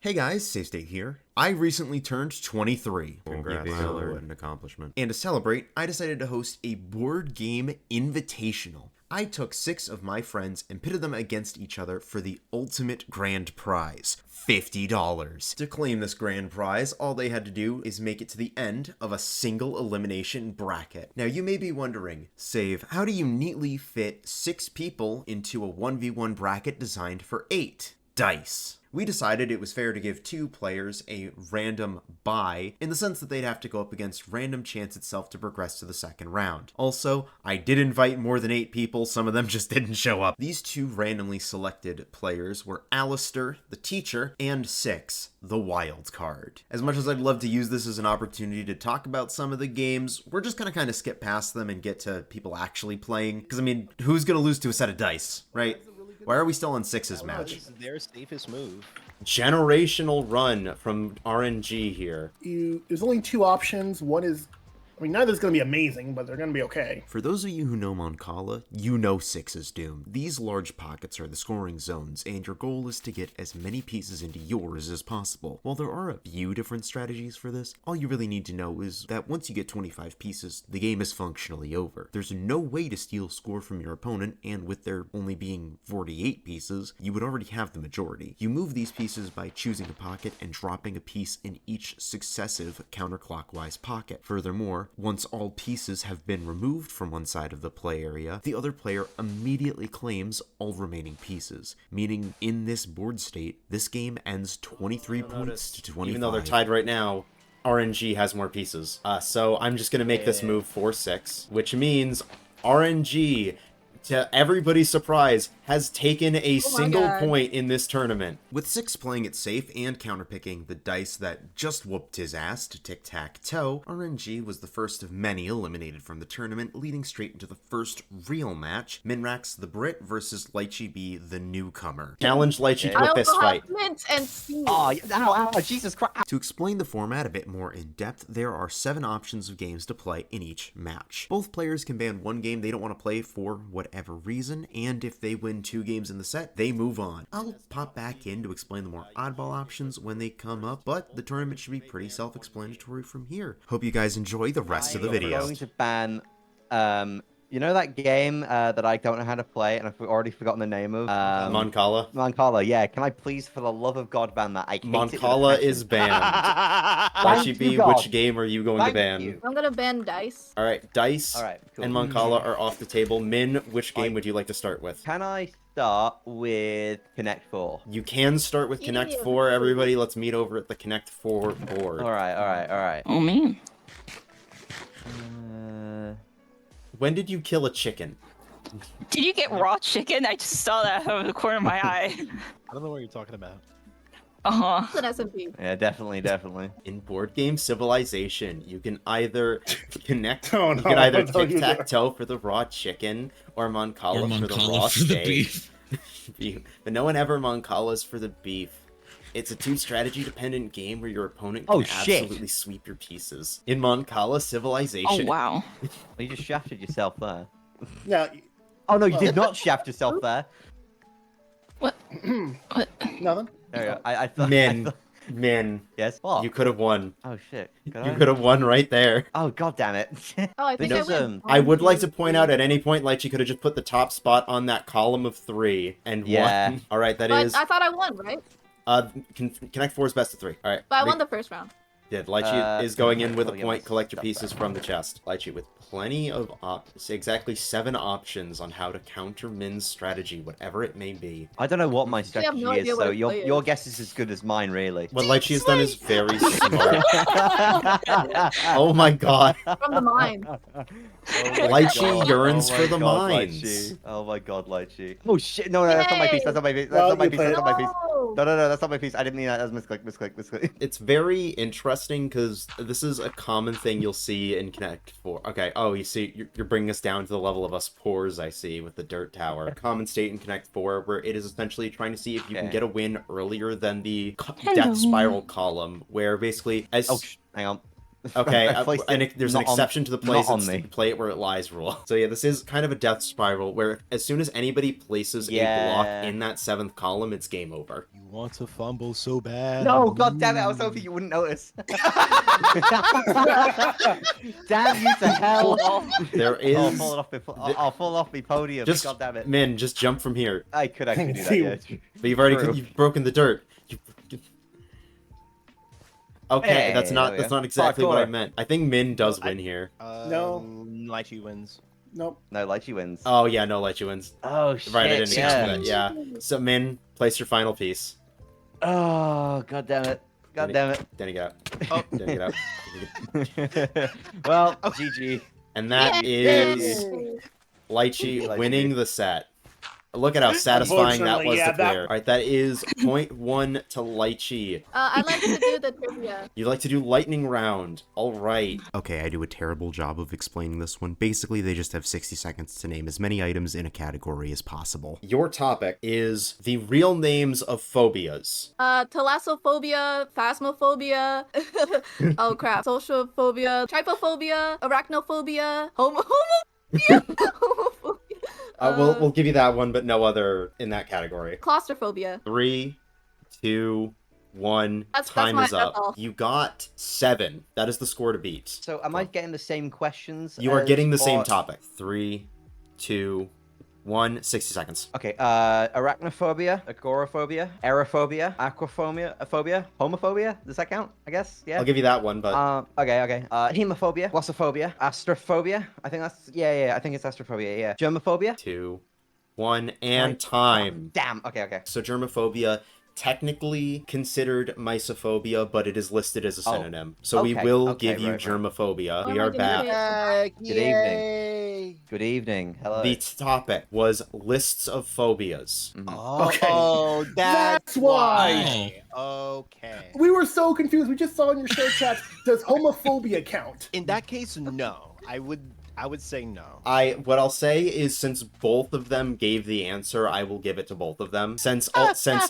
Hey guys, Safe State here. I recently turned 23. Congrats. What an accomplishment. And to celebrate, I decided to host a Board Game Invitational. I took 6 of my friends and pitted them against each other for the ultimate grand prize, $50. To claim this grand prize, all they had to do is make it to the end of a single elimination bracket. Now you may be wondering, Save, how do you neatly fit 6 people into a 1v1 bracket designed for 8? Dice. We decided it was fair to give 2 players a random bye, in the sense that they'd have to go up against random chance itself to progress to the second round. Also, I did invite more than 8 people, some of them just didn't show up. These 2 randomly selected players were Alistair, the teacher, and Six, the wild card. As much as I'd love to use this as an opportunity to talk about some of the games, we're just gonna kind of skip past them and get to people actually playing, because I mean, who's gonna lose to a set of dice, right? Why are we still on Six's match? This is their safest move. Generational run from RNG here. There's only 2 options. One is, I mean, neither's going to be amazing, but they're going to be okay. For those of you who know Mancala, you know Six's doom. These large pockets are the scoring zones, and your goal is to get as many pieces into yours as possible. While there are a few different strategies for this, all you really need to know is that once you get 25 pieces, the game is functionally over. There's no way to steal score from your opponent, and with there only being 48 pieces, you would already have the majority. You move these pieces by choosing a pocket and dropping a piece in each successive counterclockwise pocket. Furthermore, once all pieces have been removed from one side of the play area, the other player immediately claims all remaining pieces, meaning in this board state, this game ends 23 points to 25. Even though they're tied right now, RNG has more pieces. So I'm just going to make this move for 6, which means RNG, to everybody's surprise, has taken a single point in this tournament. With Six playing it safe and counterpicking the dice that just whooped his ass to Tic-Tac-Toe, RNG was the first of many eliminated from the tournament, leading straight into the first real match, Minrax the Brit versus Lychee B the newcomer. Challenge Lychee to a fist fight. Oh, Jesus Christ. To explain the format a bit more in depth, there are 7 options of games to play in each match. Both players can ban one game they don't want to play for whatever reason, and if they win 2 games in the set, they move on. I'll pop back in to explain the more oddball options when they come up, but the tournament should be pretty self-explanatory from here. Hope you guys enjoy the rest of the video. I'm going to ban, you know that game that I don't know how to play and I've already forgotten the name of? Mancala. Mancala, yeah. Can I please, for the love of God, ban that? I hate Mancala is banned. Lychee B, which game are you going to ban? I'm gonna ban Dice. Alright, Dice cool. and Mancala are off the table. Min, which game would you like to start with? Can I start with Connect 4? You can start with Connect 4, everybody. Let's meet over at the Connect 4 board. Alright. Oh, man. When did you kill a chicken? Did you get raw chicken? I just saw that out of the corner of my eye. I don't know what you're talking about. Uh-huh. It's an SMP. Yeah, definitely. In board game Civilization, you can either connect, Oh, no, you can either don't you Tic-Tac-Toe for the raw chicken, or Mancala for the raw steak. beef. But no one ever Mancalas for the beef. It's a 2 strategy dependent game where your opponent can absolutely sweep your pieces. In Mancala Civilization. Oh, wow. Well, you just shafted yourself there. Yeah. Oh, no, you did not shaft yourself there. What? What? Nothing. There you go. I thought... Min. Yes? What? You could have won. Oh, shit. You could have won right there. Oh, god damn it. Oh, I think I win. I would like to point out at any point, like, she could have just put the top spot on that column of 3 and won. Alright, that is... I thought I won, right? Connect 4 is best of 3. Alright. But I won the first round. Did. Lychee is going in with a yeah, point, collect your stop pieces that. from the chest. Lychee with plenty of exactly 7 options on how to counter Min's strategy, whatever it may be. I don't know what my have strategy no idea is, what so a play your is. guess is as good as mine, really. What Lychee has done is very smart. Oh my god. From the mine. Lychee yearns for the god, mines. Lychee. Oh my god, Lychee. Oh shit, no, that's not my piece, that's not my piece, that's not my piece, that's not my piece. No, that's not my piece, I didn't mean that, that's misclick. It's very interesting because this is a common thing you'll see in Connect 4. Okay, oh, you see, you're bringing us down to the level of us poors, I see, with the dirt tower. A common state in Connect 4 where it is essentially trying to see if you can get a win earlier than the death spiral column, where basically, as... Oh, hang on. Okay, I placed it there's an not on- exception to the not on me. play it where it lies rule. So yeah, this is kind of a death spiral where as soon as anybody places a block Yeah. in that 7th column, it's game over. You want to fumble so bad. No, god damn it! I was hoping you wouldn't notice. Damn you to hell! There is... I'll fall off my podium. Just, God damn it! Min, just jump from here. I could actually do that. See- Yeah. But you've already True. you've broken the dirt. Okay, Hey, that's there not we that's go. not exactly what I Parkour. meant. I think Min does win here. No. Lychee wins. Nope. No, Lychee wins. Oh yeah, no, Lychee wins. Oh shit! Right, I didn't yeah. expect that. Yeah. So Min, place your final piece. Oh god damn it! God damn it! Danny, get out. Oh. Danny, get out. Well, GG. And that is Lychee winning the set. Look at how satisfying that was to clear. Alright, that is 0.1 to Lychee. I'd like to do the trivia. You'd like to do lightning round. Alright. Okay, I do a terrible job of explaining this one. Basically, they just have 60 seconds to name as many items in a category as possible. Your topic is the real names of phobias. Thalassophobia, phasmophobia, oh crap, social phobia, trypophobia, arachnophobia, homophobia, homophobia, We'll give you that one, but no other in that category. claustrophobia. 3, 2, 1. That's Time mine, is that's up. all. You got 7. That is the score to beat. So, am I getting the same questions? You are as- getting the same or- topic. 3, 2, 1. 60 seconds. Okay. Arachnophobia, agoraphobia, aerophobia, aquaphobia, homophobia. Does that count? I guess. Yeah. I'll give you that one, but Okay. Hemophobia, glossophobia, astrophobia. I think that's yeah. I think it's astrophobia. Yeah. Germophobia. 2, 1, and time. Damn. Okay. So germophobia, technically considered mysophobia, but it is listed as a Oh. synonym. So we Okay, will okay, give you right. germophobia. Oh We my are goodness. back. Good evening. Good evening. Hello. The topic was lists of phobias. Okay. Oh, That's why. Okay. We were so confused. We just saw in your show chat. Does homophobia count? In that case, no. I would say no. What I'll say is, since both of them gave the answer, I will give it to both of them. Since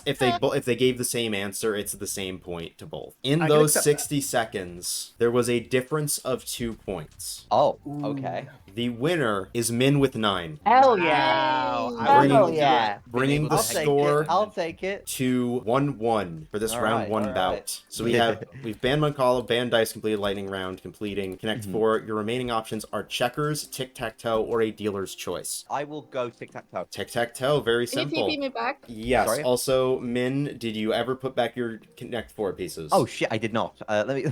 if they gave the same answer, it's the same point to both. In I can those accept 60 seconds, there was a difference of 2 points. Oh. Okay. The winner is Min with 9, Hell Wow. Hell yeah. bringing the I'll Take score it. I'll take it. to 1-1 for this All round right, 1 all bout. right. So we've banned Mancala, banned Dice, completed Lightning Round, completing Connect 4. Your remaining options are checkers, tic-tac-toe, or a dealer's choice. I will go tic-tac-toe. Tic-tac-toe, very Can you simple. TP me back? Yes. Sorry? Also, Min, did you ever put back your Connect 4 pieces? Oh shit! I did not. Let me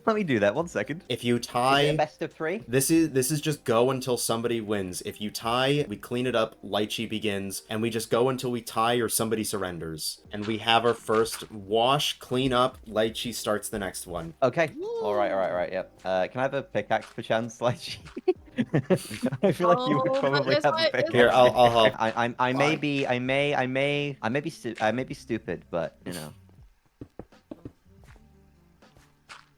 let me do that. 1 second. If you Is it a tie, best of 3? this is just go until somebody wins. If you tie, we clean it up, Lychee begins, and we just go until we tie or somebody surrenders. And we have our first wash, clean up, Lychee starts the next one. Okay. All right. Yep. Can I have a pickaxe per chance, like? I feel like you would Oh, but probably it's have a not- it's pickaxe. Here, I'll help. I may be stupid, but you know.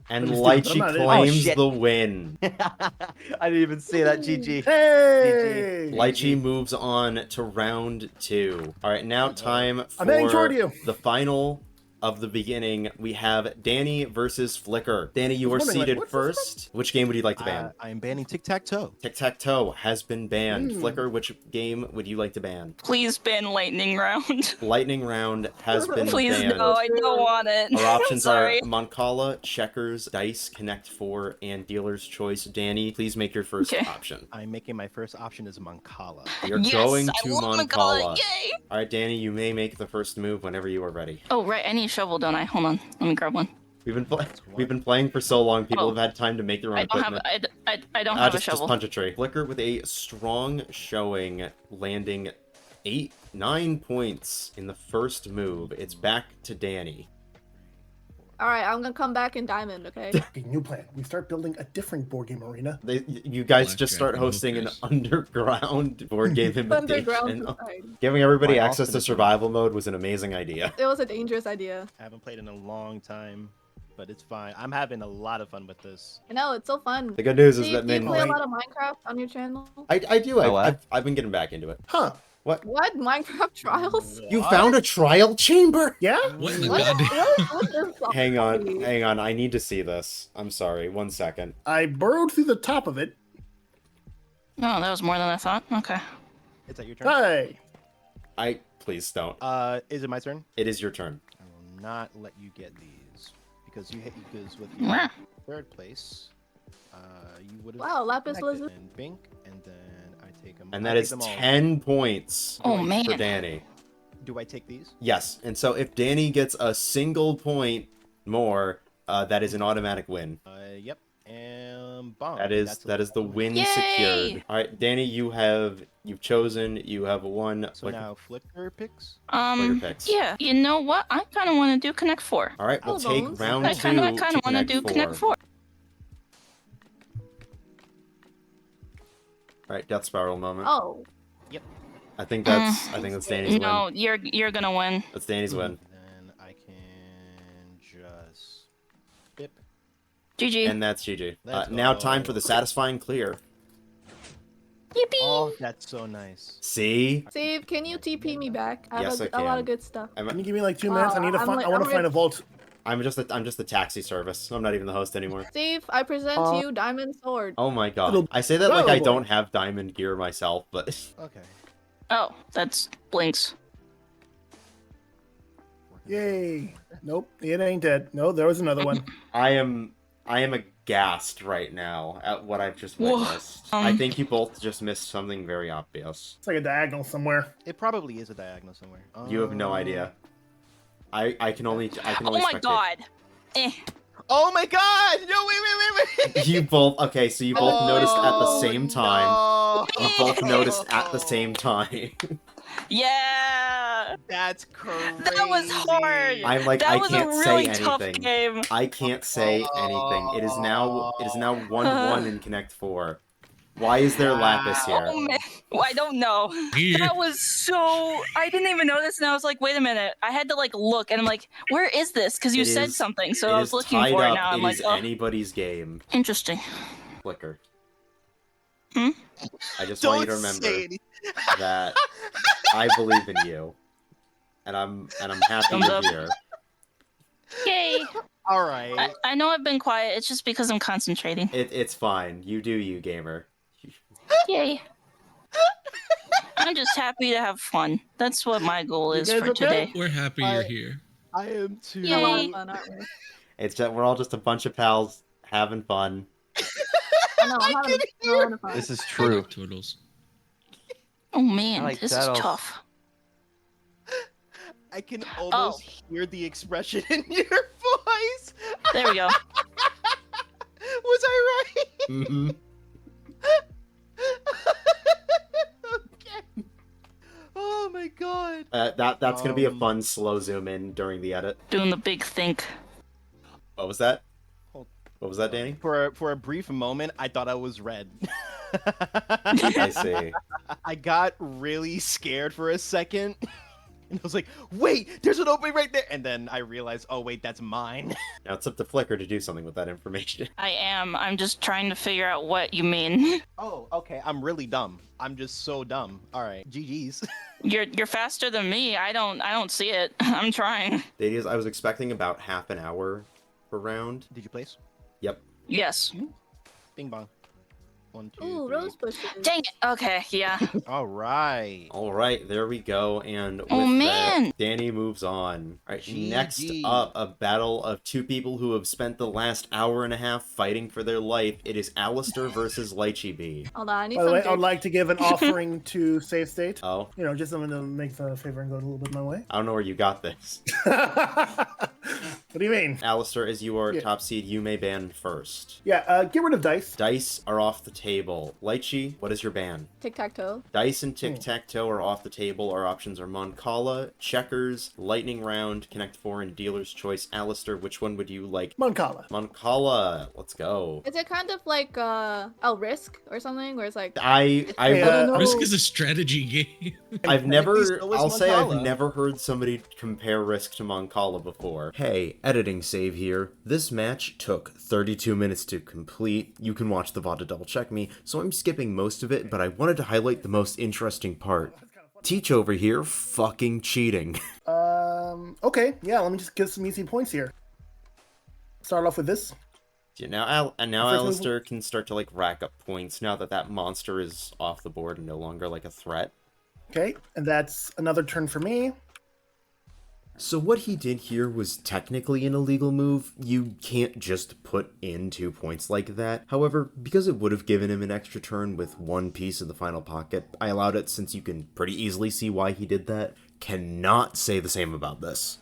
And Let me see. I'm Lychee not in. claims Oh, shit. the win. I didn't even see that. GG. Hey! Lychee moves on to round 2. All right, now time I'm heading toward for you. the final of the beginning. We have Danny versus Flicker. Danny, you are I was wondering, like, seated what's this first. Which game would you like to ban? I am banning tic-tac-toe. Tic-tac-toe has been banned. Hmm. Flicker, which game would you like to ban? Please ban lightning round. Lightning round has been Please banned. no, I don't want it. Our options are Sorry. Mancala, checkers, dice, Connect 4, and dealer's choice. Danny, please make your first Okay. option. I'm making my first option is Mancala. You're Yes, going I to love Mancala. Yay! All right, Danny, you may make the first move whenever you are ready. Oh right, I need a shovel, don't I? Hold on, let me grab one. We've been playing for so long. People Oh. have had time to make their own I don't have equipment. I don't have a Just shovel. punch a tree. Flicker with a strong showing, landing 9 points in the first move. It's back to Danny. All right, I'm gonna come back in diamond. Okay. Okay, new plan. We start building a different board game arena. You guys just start Blackjack hosting an hookers. underground board game Underground invitation. society. Giving everybody Quite access to often. survival mode was an amazing idea. It was a dangerous idea. I haven't played in a long time, but it's fine. I'm having a lot of fun with this. I know it's so fun. The good news is Do that you Min... play a lot of Minecraft on your channel? I do. Oh, what? I've been getting back into it. Huh. What? What? Minecraft trials? You found a trial chamber? Yeah? What in the What? goddamn? What is Hang on. I need to see this. I'm sorry. 1 second. I burrowed through the top of it. No, that was more than I thought. Okay. Is that your turn? Hey! Please don't. Is it my turn? It is your turn. I will not let you get these because with Mwah. your third place, you would have. Wow, lapis lazuli. And Bink, and then I take them. And that is 10 points Oh man. for Danny. Do I take these? Yes. And so if Danny gets a single point more, that is an automatic win. Yep. And bomb. That is the win Yay! secured. All right, Danny, you've chosen. You have one. So now Flicker picks. Player picks. Yeah. You know what? I kind of want to do Connect 4. All right, we'll Oh, take bones. round I 2. kind of want to do Connect 4. All right, Death Spiral moment. Oh. I think that's Danny's No, win. you're gonna win. That's Danny's win. Then I can just bip. GG. And that's GG. Let's Now go. time for the satisfying clear. Yippee! Oh, that's so nice. See? Steve, can you TP me back? I have Yes, I a lot can. of good stuff. Can you give me like 2 Wow, minutes? I need to I'm find. like- I want I'm to find a vault. I'm just the taxi service. I'm not even the host anymore. Steve, I present to you Diamond Sword. Oh my god. Little- I say that like Oh, I boy. don't have diamond gear myself, but Okay. Oh, that's Blinks. Yay! Nope, it ain't dead. No, there was another one. I am aghast right now at what I've just Whoa. witnessed. I think you both just missed something very obvious. It's like a diagonal somewhere. It probably is a diagonal somewhere. You have no idea. I can only Oh my spectate. god. Eh. Oh my god! No, wait. You both okay, so you both noticed at the same time. No. You both noticed at the same time. Yeah. That's crazy. That was hard. I'm like That I was can't a really say tough anything. game. I can't say anything. It is now 1-1 in Connect 4. Why is there lapis here? Oh man. Well, I don't know. Here. That was so. I didn't even notice, and I was like, "Wait a minute!" I had to like look, and I'm like, "Where is this?" Because you It said is- something, so It I is was looking tied for it. up. Now I'm It like, is "Oh, anybody's game. interesting." Flicker. Hmm? I just Don't want you to say remember anything. that I believe in you, and I'm happy Thumbs you're up. here. Yay! All right. I know I've been quiet. It's just because I'm concentrating. It's fine. You do you, gamer. Yay! I'm just happy to have fun. That's what my goal You is guys for okay? today. We're happy you're here. I am too. Yay. A lot of fun, aren't we? It's just, we're all just a bunch of pals having fun. I know, I'm having a lot of fun. This is true. Turtles. Oh man, like this that is elf. tough. I can almost hear the expression in your voice. There we go. Was I right? Mhm. Okay. Oh my god. That's gonna be a fun slow zoom in during the edit. Doing the big think. What was that? Hold- What was that, Danny? For a brief moment, I thought I was red. I see. I got really scared for a second. And I was like, wait, there's an opening right there. And then I realized, oh, wait, that's mine. Now it's up to Flicker to do something with that information. I am. I'm just trying to figure out what you mean. Oh, okay. I'm really dumb. I'm just so dumb. All right. GG's. You're faster than me. I don't see it. I'm trying. Ladies, I was expecting about half an hour per round. Did you place? Yep. Yes. Bing bong. 1, 2, Ooh, 3. rose bushes. Dang it. Okay. Yeah. All right. All right, there we go. And with Oh, man. that, Danny moves on. All right, next GG. up, a battle of two people who have spent the last hour and a half fighting for their life. It is Alistair versus Lychee Bee. Hold on, I need By the some way, I would dirt. like to give an offering to Safe State. Oh, You know, just something to make the favor and go a little bit my way. I don't know where you got this. What do you mean? Alistair, as you are Yeah. top seed, you may ban first. Yeah, get rid of dice. Dice are off the table. Lychee, what is your ban? Tic-Tac-Toe. Dice and Tic-Tac-Toe are off the table. Our options are Mancala, Checkers, Lightning Round, Connect 4, and Dealer's Choice. Alistair, which one would you like? Mancala. Mancala, let's go. Is it kind of like Risk or something where it's like I Yeah. Oh. Risk is a strategy game. I've never, so is I'll say I've Mancala. never heard somebody compare Risk to Mancala before. Hey, editing save here. This match took 32 minutes to complete. You can watch the VOD to double check me, so I'm skipping most of it, but I wanted to highlight the most interesting part. Teach over here fucking cheating. Okay, yeah, let me just get some easy points here. Start off with this. Yeah, now First Alistair can start to like rack up points now that that monster is off the board and no longer like a threat. Okay, and that's another turn for me. So what he did here was technically an illegal move. You can't just put in 2 points like that. However, because it would have given him an extra turn with 1 piece of the final pocket, I allowed it since you can pretty easily see why he did that. Cannot say the same about this.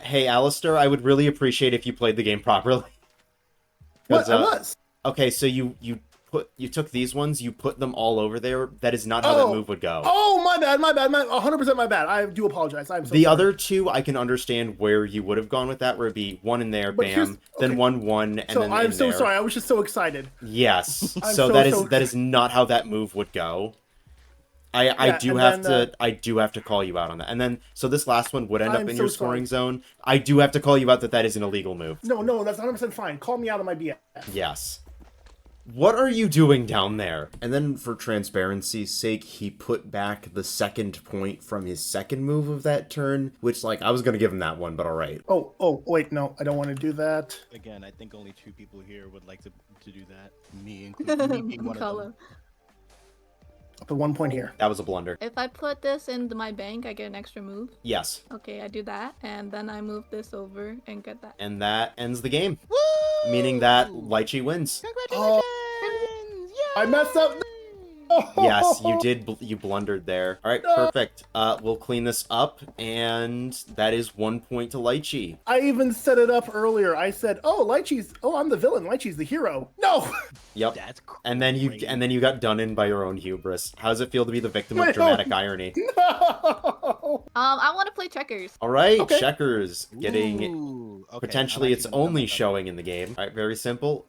Hey, Alistair, I would really appreciate if you played the game properly. What? I was. Okay, so you took these ones, you put them all over there. That is not how that move would go. Oh, my bad, 100% my bad. I do apologize. I'm so The sorry. other two, I can understand where you would have gone with that, where it'd be 1 in there, But bam, then 1, and So then I'm in so there. sorry. I was just so excited. Yes. I'm So so- that is so- that is not how that move would go. I Yeah, do and have then, to I do have to call you out on that. And then so this last one would end up I'm in so your sorry. scoring zone. I do have to call you out that that is an illegal move. No, that's 100% fine. Call me out on my BS. Yes. What are you doing down there? And then for transparency's sake, he put back the second point from his second move of that turn, which, like, I was going to give him that one, but all right. Oh, wait, no, I don't want to do that. Again, I think only 2 people here would like to do that. Me, including me being one of Mancala. them. I'll put 1 point here. That was a blunder. If I put this into my bank, I get an extra move. Yes. Okay, I do that, and then I move this over and get that. And that ends the game. Woo! Meaning that Lychee wins. Congratulations! I messed up. Yes, you did. You blundered there. All right, perfect. We'll clean this up, and that is 1 point to Lychee. I even set it up earlier. I said, I'm the villain. Lychee's the hero. No! Yep. That's crazy. And then you got done in by your own hubris. How does it feel to be the victim of Wait, dramatic irony? No! I want to play checkers. All right, Okay. checkers getting Ooh, okay, potentially I'm its actually gonna only dumb it showing in the game. All right, very simple.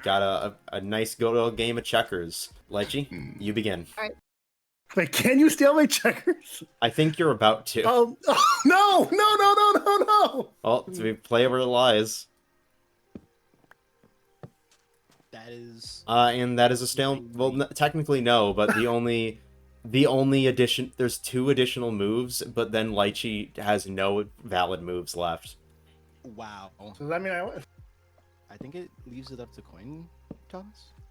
Got a nice good old game of checkers. Lychee, you begin. Wait, can you steal my checkers? I think you're about to. No! Well, to be play where it lies. That is. And that is a stale. Well, technically no, but the only addition. There's 2 additional moves, but then Lychee has no valid moves left. Wow. Does that mean I win? I think it leaves it up to coin toss.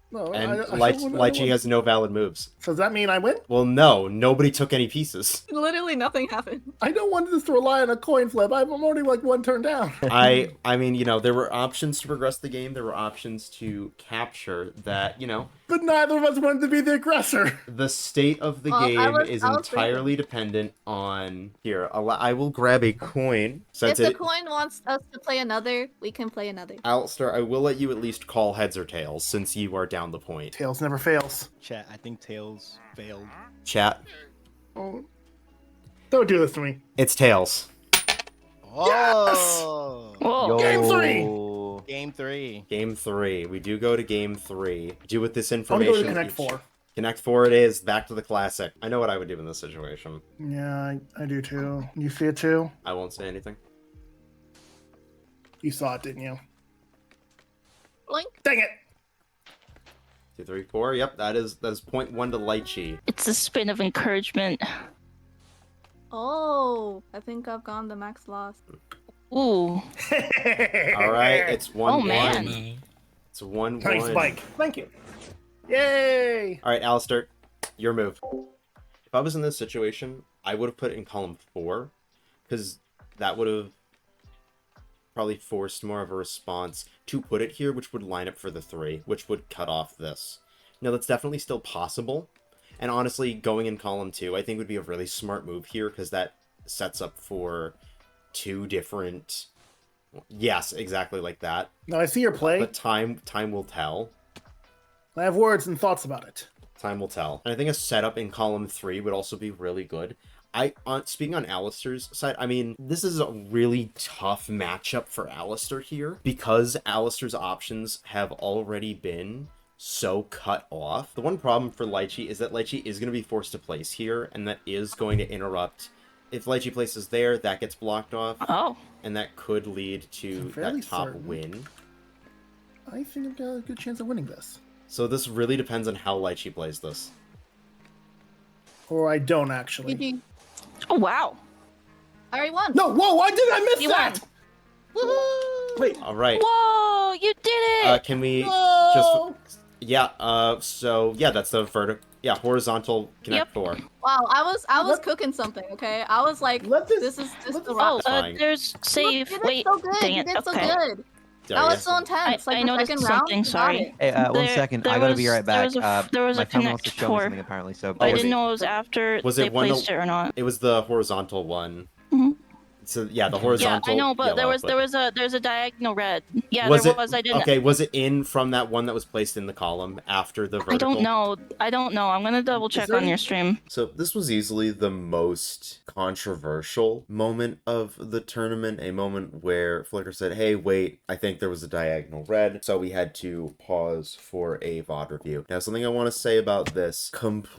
No, And I don't Lychee has no valid moves. So does that mean I win? Well, no, nobody took any pieces. Literally nothing happened. I don't want this to rely on a coin flip. I'm already like 1 turn down. I mean, there were options to progress the game. There were options to capture that, But neither of us wanted to be the aggressor. the state of the Well, I game was- is I was entirely dependent on... Here, I will grab a coin. If Since the coin wants us to play another, we can play another. Alistair, I will let you at least call heads or tails, since you are down the point. Tails never fails. Chat, I think Tails failed. Chat, Oh. Don't do this to me. it's tails. Oh! Whoa. Game 3! Game 3. Game 3. We do go to game 3. Do with this I'm information... going to Connect 4. Connect 4 it is. Back to the classic. I know what I would do in this situation. Yeah, I do too. You see it too? I won't say anything. You saw it, didn't you? Blink. Dang it! 2, 3, 4. Yep, that is point 1 to Lychee. It's a spin of encouragement. Oh, I think I've gone the max loss. Ooh. All right, it's 1-1. Oh, man. No. It's 1-1. Nice spike. Thank you. Yay! All right, Alistair, your move. If I was in this situation, I would have put it in column 4, because that would have probably forced more of a response to put it here, which would line up for the 3, which would cut off this. Now, that's definitely still possible, and honestly, going in column 2, I think would be a really smart move here, because that sets up for 2 different... Yes, exactly like that. Now I see your play. But time will tell. I have words and thoughts about it. Time will tell. And I think a setup in column 3 would also be really good. Speaking on Alistair's side, I mean, this is a really tough matchup for Alistair here, because Alistair's options have already been so cut off. The one problem for Lychee is that Lychee is going to be forced to place here, and that is going to interrupt. If Lychee places there, that gets blocked off, Oh. and that could lead to I'm fairly that top certain. win. I think I've got a good chance of winning this. So this really depends on how Lychee plays this. Or I don't, actually. GG. Oh, wow. I already won. No, whoa, why did I miss You that? Wait. All right. Whoa, you did it! Can we No! just... Yeah, so, yeah, that's the vertical... Yeah, horizontal connect Yep. 4. Wow, I was Let- cooking something, okay? I was like, Let this- this is just let the this- rock. Fine. There's save. You did Wait, so good. dang You it. did so Okay. good. That was so intense. I Like the noticed second round, something, you got sorry. it. Hey, one There- second. there I gotta be was- right there back. was there was my a family wants to connect show me four. something apparently. So I was didn't it- know it was after was they it one placed it or not. It was the horizontal one. Mhm. So, yeah, the Yeah, horizontal I know, but yellow, there's a diagonal red. Yeah, Was there it... was. I didn't. Okay, was it in from that one that was placed in the column after the vertical? I don't know. I don't know. I'm gonna double check there on any- your stream. So this was easily the most controversial moment of the tournament, a moment where Flickr said, hey, wait, I think there was a diagonal red, so we had to pause for a VOD review. Now, something I want to say about this,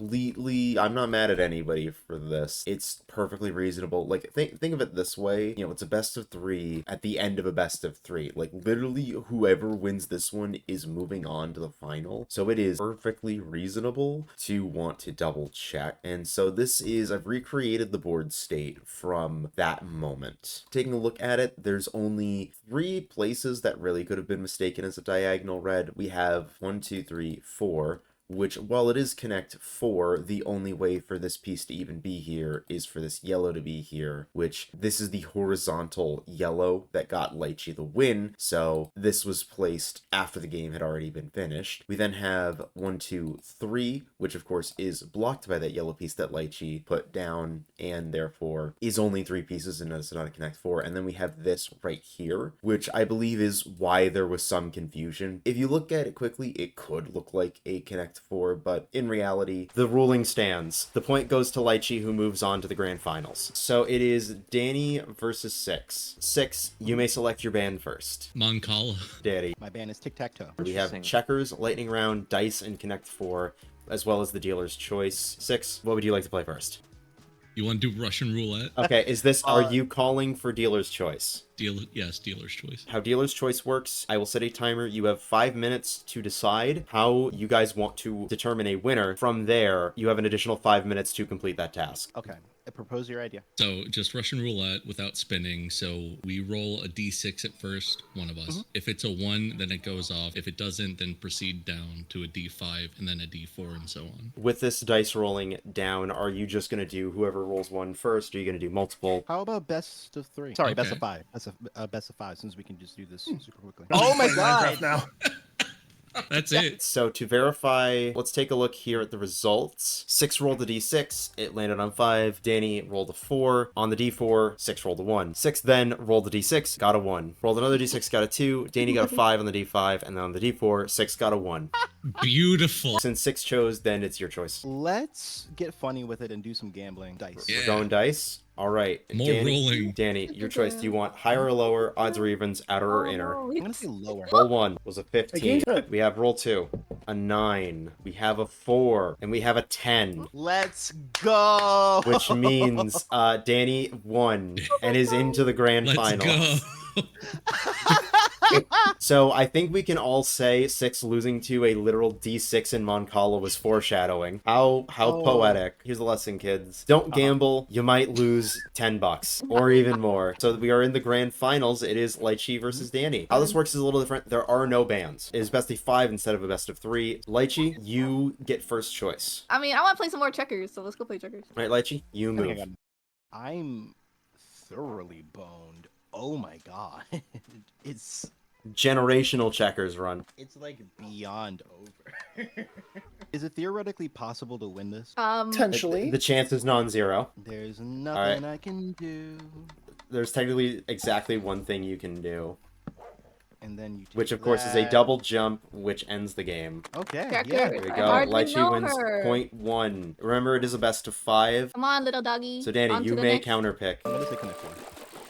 completely, I'm not mad at anybody for this. It's perfectly reasonable. Like, think of it this way, you know, it's a best of 3 at the end of a best of 3. Like, literally, whoever wins this one is moving on to the final. So it is perfectly reasonable to want to double check. And so this is, I've recreated the board state from that moment. Taking a look at it, there's only 3 places that really could have been mistaken as a diagonal red. We have 1, 2, 3, 4. Which, while it is connect 4, the only way for this piece to even be here is for this yellow to be here, which this is the horizontal yellow that got Lychee the win, so this was placed after the game had already been finished. We then have 1, 2, 3, which of course is blocked by that yellow piece that Lychee put down, and therefore is only 3 pieces and is not a connect 4, and then we have this right here, which I believe is why there was some confusion. If you look at it quickly, it could look like a connect 4, but in reality, the ruling stands. The point goes to Lychee, who moves on to the grand finals. So it is Danny versus Six. Six, you may select your band first. Mancala. Daddy. My band is Tic-Tac-Toe. We have Interesting. checkers, lightning round, dice, and connect 4, as well as the dealer's choice. Six, what would you like to play first? You want to do Russian roulette? Okay, is this, are you calling for dealer's choice? Yes, dealer's choice. How dealer's choice works, I will set a timer. You have 5 minutes to decide how you guys want to determine a winner. From there, you have an additional 5 minutes to complete that task. Okay. Propose your idea. So just Russian roulette without spinning. So we roll a d6 at first, one of us. If it's a 1, then it goes off. If it doesn't, then proceed down to a d5 and then a d4 and so on. With this dice rolling down, are you just going to do whoever rolls 1 first? Or are you going to do multiple? How about best of 3? Sorry, best Okay. of 5. Best of 5, since we can just do this super quickly. Oh my god! Now. That's it. So to verify, let's take a look here at the results. Six rolled a d6, it landed on 5. Danny rolled a 4. On the d4, Six rolled a 1. Six then rolled a d6, got a 1. Rolled another d6, got a 2. Danny got a 5 on the d5, and then on the d4, Six got a 1. Beautiful. Since Six chose, then it's your choice. Let's get funny with it and do some gambling. Dice. Yeah. We're going dice. All right. More rolling. Danny, your choice. Do you want higher or lower, odds or evens, outer or inner? Oh, I'm gonna say lower. Roll 1 was a 15. Again. We have roll 2, a 9. We have a 4, and we have a 10. Let's go. Which means Danny won and is into the grand Let's final. go. So I think we can all say Six losing to a literal D6 in Mancala was foreshadowing. How poetic. Here's the lesson, kids. Don't gamble. You might lose $10 or even more. So we are in the grand finals. It is Lychee versus Danny. How this works is a little different. There are no bans. It is best of 5 instead of a best of 3. Lychee, you get first choice. I mean, I want to play some more checkers, so let's go play checkers. All right, Lychee, you Okay, move. I'm thoroughly boned. Oh my god. It's Generational checkers run. like beyond over. Is it theoretically possible to win this? Potentially. The chance is non-zero. There's nothing I can do. There's technically exactly one thing you can do, And then you take which of course is a that. double jump, which ends the game. Okay, Checkers. yeah. There we I go. hardly Lychee know wins her. 0.1. Remember, it is a best of 5. Come on, little doggy. So Danny, On to you the may next. counterpick. I'm gonna say connect 4.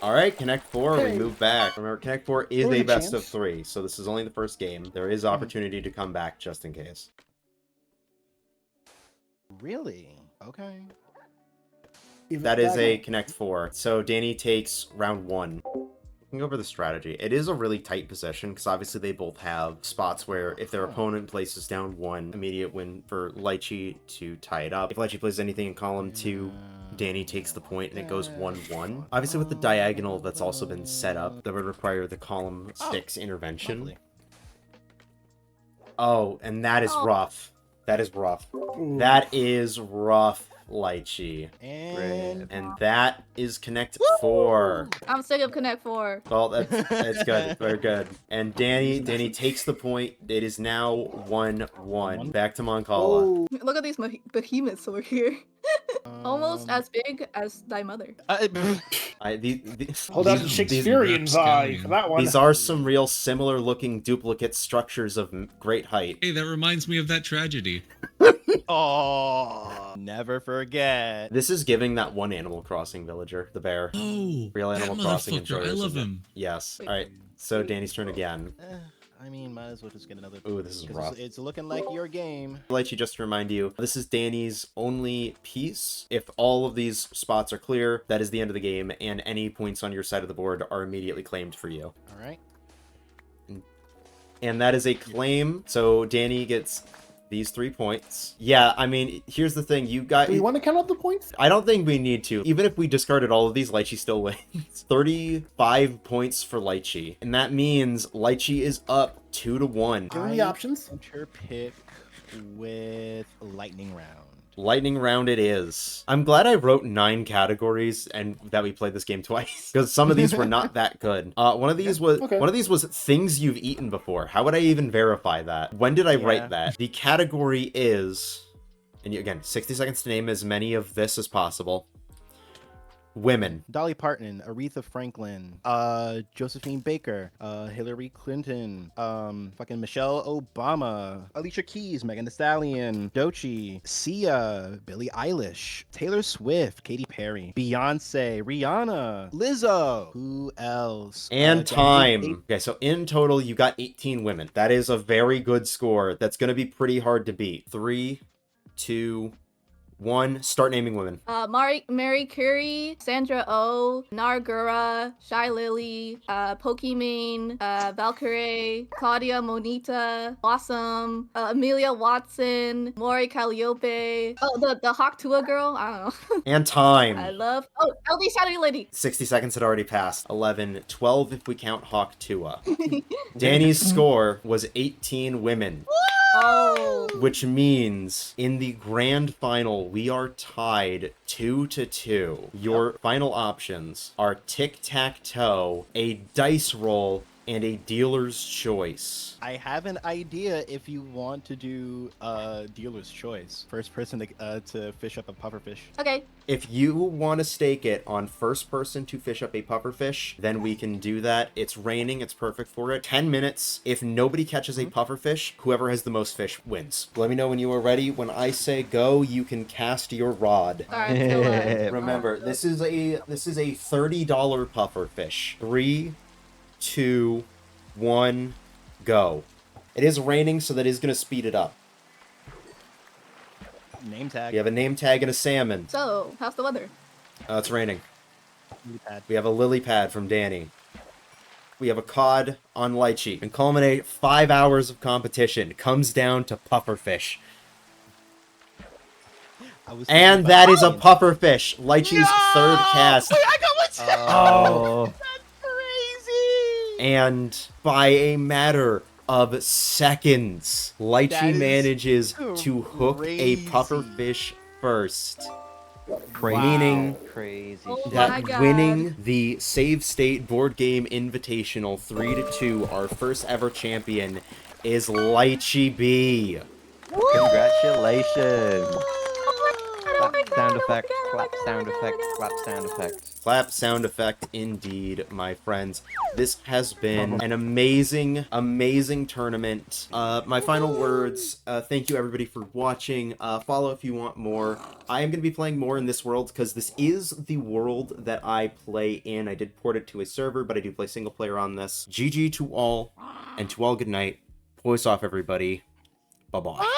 All right, Connect 4, we Hey. move back. Remember, Connect 4 is We're a in a best of chance. 3, so this is only the first game. There is opportunity to come back just in case. Really? Okay. Even That is a diagonal. Connect 4. So Danny takes round 1. Go over the strategy. It is a really tight position because obviously they both have spots where if their opponent places down 1, immediate win for Lychee to tie it up. If Lychee plays anything in column 2, Danny takes the point and it goes 1-1. Obviously with the diagonal that's also been set up, that would require the column 6 intervention. Lovely. Oh, and that is rough. That is rough. That is rough, Lychee. And that is Connect 4. I'm sick of Connect 4. Well, that's good. Very good. And Danny takes the point. It is now 1-1. Back to Mancala. Look at these behemoths over here. Almost as big as thy mother. Hold out the Shakespearean's eye for that one. These are some real similar looking duplicate structures of great height. Hey, that reminds me of that tragedy. Oh, never forget. This is giving that one Animal Crossing villager, the bear. Oh, Real Animal that Crossing motherfucker, enjoyers. I love isn't it? him. Yes. All right. So Danny's turn again. I mean, might as well just get another. Ooh, this is 'cause rough. It's looking like your game. I'd like to just remind you, this is Danny's only piece. If all of these spots are clear, that is the end of the game, and any points on your side of the board are immediately claimed for you. All right. And that is a claim, so Danny gets these 3 points. Yeah, I mean, here's the thing, you got... Do we want to count up the points? I don't think we need to. Even if we discarded all of these, Lychee still wins. 35 points for Lychee. And that means Lychee is up 2-1. Give me the options. Enter pick with lightning round. Lightning round it is. I'm glad I wrote 9 categories and that we played this game twice because some of these were not that good. One of these was things you've eaten before. How would I even verify that? When did I write that? The category is, and again, 60 seconds to name as many of this as possible. Women. Dolly Parton, Aretha Franklin, Josephine Baker, Hillary Clinton, fucking Michelle Obama, Alicia Keys, Megan Thee Stallion, Doechii, Sia, Billie Eilish, Taylor Swift, Katy Perry, Beyonce, Rihanna, Lizzo. Who else? And time. Okay, so in total, you got 18 women. That is a very good score. That's going to be pretty hard to beat. 3, 2, 1. Start naming women. Mary Curie, Sandra Oh, Nargura, Shy Lily, Pokimane, Valkyrie, Claudia Monita, Blossom, Amelia Watson, Maury Calliope. Oh, the Hawk Tua girl. I don't know. And time. I love. Oh, LD Shadowy Lady. 60 seconds had already passed. 11, 12 if we count Hawk Tua. Danny's score was 18 women. Oh. Which means in the grand final, we are tied 2-2. Your final options are Tic-Tac-Toe, a dice roll, and a dealer's choice. I have an idea if you want to do dealer's choice. First person to fish up a pufferfish. Okay. If you want to stake it on first person to fish up a pufferfish, then we can do that. It's raining. It's perfect for it. 10 minutes. If nobody catches a pufferfish, whoever has the most fish wins. Let me know when you are ready. When I say go, you can cast your rod. All right. So, Remember, this is a $30 pufferfish. 3, 2, 1, go. It is raining, so that is going to speed it up. Name tag. We have a name tag and a salmon. so how's the weather? It's raining. Lily pad. We have a lily pad from Danny. We have a cod on Lychee. And culminate 5 hours of competition comes down to pufferfish. And that is a pufferfish. Lychee's third cast. Wait, I got one. Oh. Crazy. And by a matter of seconds, Lychee That is manages to hook a crazy. pufferfish first. Crazy. Meaning Crazy. Oh my that God. winning the Save State Board Game Invitational 3-2, our first ever champion, is Lychee B. Congratulations. Oh my Clap God, sound oh my effect. God, oh my Clap God, sound oh my effect. God. Clap sound effect. Clap sound effect indeed, my friends. This has been an amazing, amazing tournament. My final words, thank you everybody for watching. Follow if you want more. I am going to be playing more in this world because this is the world that I play in. I did port it to a server, but I do play single player on this. GG to all, and to all good night. Voice off everybody. Bye-bye.